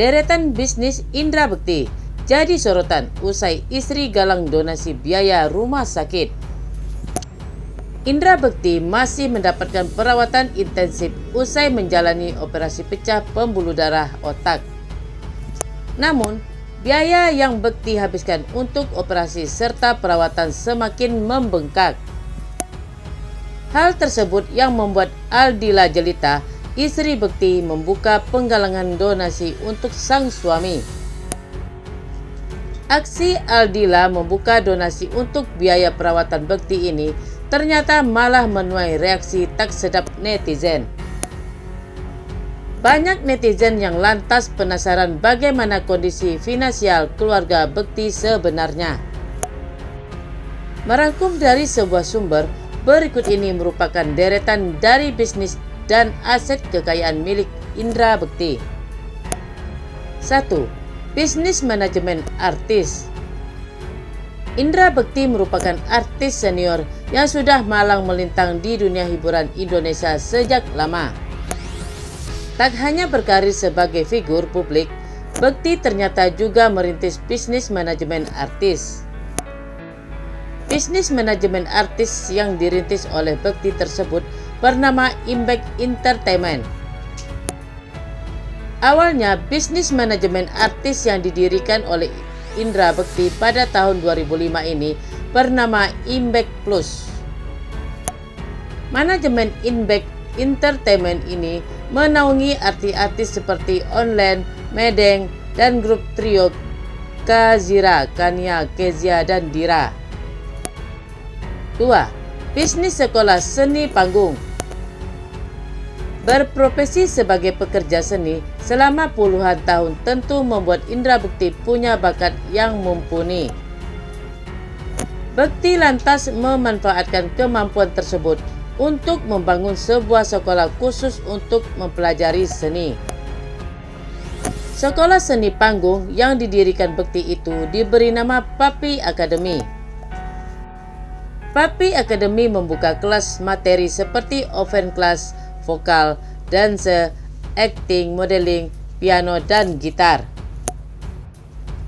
Deretan bisnis Indra Bekti jadi sorotan usai istri galang donasi biaya rumah sakit. Indra Bekti masih mendapatkan perawatan intensif usai menjalani operasi pecah pembuluh darah otak. Namun, biaya yang Bekti habiskan untuk operasi serta perawatan semakin membengkak. Hal tersebut yang membuat Aldila Jelita, istri Bekti, membuka penggalangan donasi untuk sang suami. Aksi Aldila membuka donasi untuk biaya perawatan Bekti ini ternyata malah menuai reaksi tak sedap netizen. Banyak netizen yang lantas penasaran bagaimana kondisi finansial keluarga Bekti sebenarnya. Merangkum dari sebuah sumber, berikut ini merupakan deretan dari bisnis dan aset kekayaan milik Indra Bekti. 1. Bisnis manajemen artis. Indra Bekti merupakan artis senior yang sudah malang melintang di dunia hiburan Indonesia sejak lama. Tak hanya berkarir sebagai figur publik, Bekti ternyata juga merintis bisnis manajemen artis. Bisnis manajemen artis yang dirintis oleh Bekti tersebut bernama Impact Entertainment. Awalnya, bisnis manajemen artis yang didirikan oleh Indra Bekti pada tahun 2005 ini bernama Impact Plus. Manajemen Impact Entertainment ini menaungi artis-artis seperti Online, Medeng, dan grup trio Kazira, Kania, Kezia, dan Dira. 2. Bisnis sekolah seni panggung. Berprofesi sebagai pekerja seni selama puluhan tahun tentu membuat Indra Bekti punya bakat yang mumpuni. Bekti lantas memanfaatkan kemampuan tersebut untuk membangun sebuah sekolah khusus untuk mempelajari seni. Sekolah seni panggung yang didirikan Bekti itu diberi nama Papi Academy. Papi Academy membuka kelas materi seperti oven class, vokal, dansa, acting, modeling, piano, dan gitar.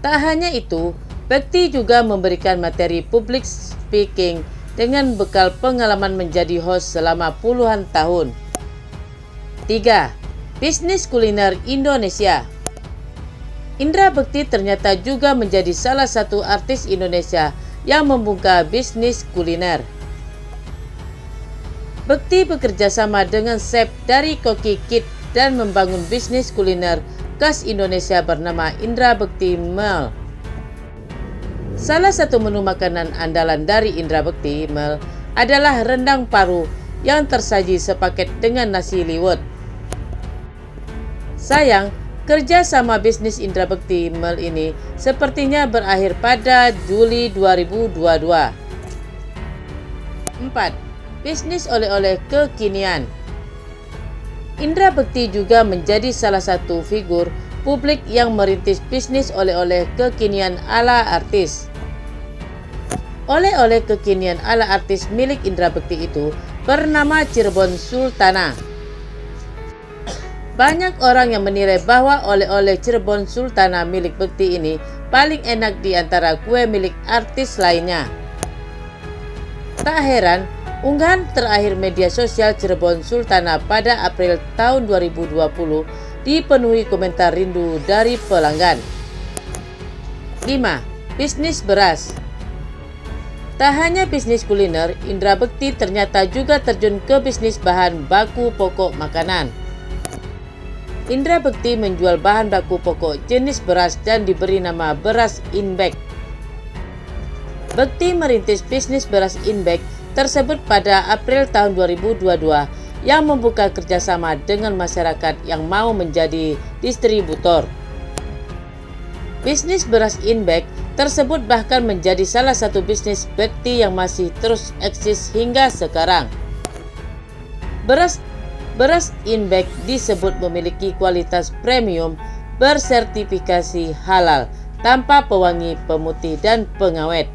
Tak hanya itu, Bekti juga memberikan materi public speaking dengan bekal pengalaman menjadi host selama puluhan tahun. 3. Bisnis kuliner Indonesia. Indra Bekti ternyata juga menjadi salah satu artis Indonesia yang membuka bisnis kuliner. Bekti bekerja sama dengan chef dari Koki Kid dan membangun bisnis kuliner khas Indonesia bernama Indra Bekti Mall. Salah satu menu makanan andalan dari Indra Bekti Mall adalah rendang paru yang tersaji sepaket dengan nasi liwet. Sayang, kerja sama bisnis Indra Bekti Mall ini sepertinya berakhir pada Juli 2022. 4. Bisnis oleh-oleh kekinian. Indra Bekti juga menjadi salah satu figur publik yang merintis bisnis oleh-oleh kekinian ala artis. Oleh-oleh kekinian ala artis milik Indra Bekti itu bernama Cirebon Sultana. Banyak orang yang menilai bahwa oleh-oleh Cirebon Sultana milik Bekti ini paling enak di antara kue milik artis lainnya. Tak heran, unggahan terakhir media sosial Cirebon Sultana pada April tahun 2020 dipenuhi komentar rindu dari pelanggan. 5. Bisnis beras. Tak hanya bisnis kuliner, Indra Bekti ternyata juga terjun ke bisnis bahan baku pokok makanan. Indra Bekti menjual bahan baku pokok jenis beras dan diberi nama Beras Inbek. Bekti merintis bisnis beras Inbek tersebut pada April tahun 2022 yang membuka kerjasama dengan masyarakat yang mau menjadi distributor. Bisnis beras Inbek tersebut bahkan menjadi salah satu bisnis Bekti yang masih terus eksis hingga sekarang. Beras Inbek disebut memiliki kualitas premium, bersertifikasi halal, tanpa pewangi, pemutih, dan pengawet.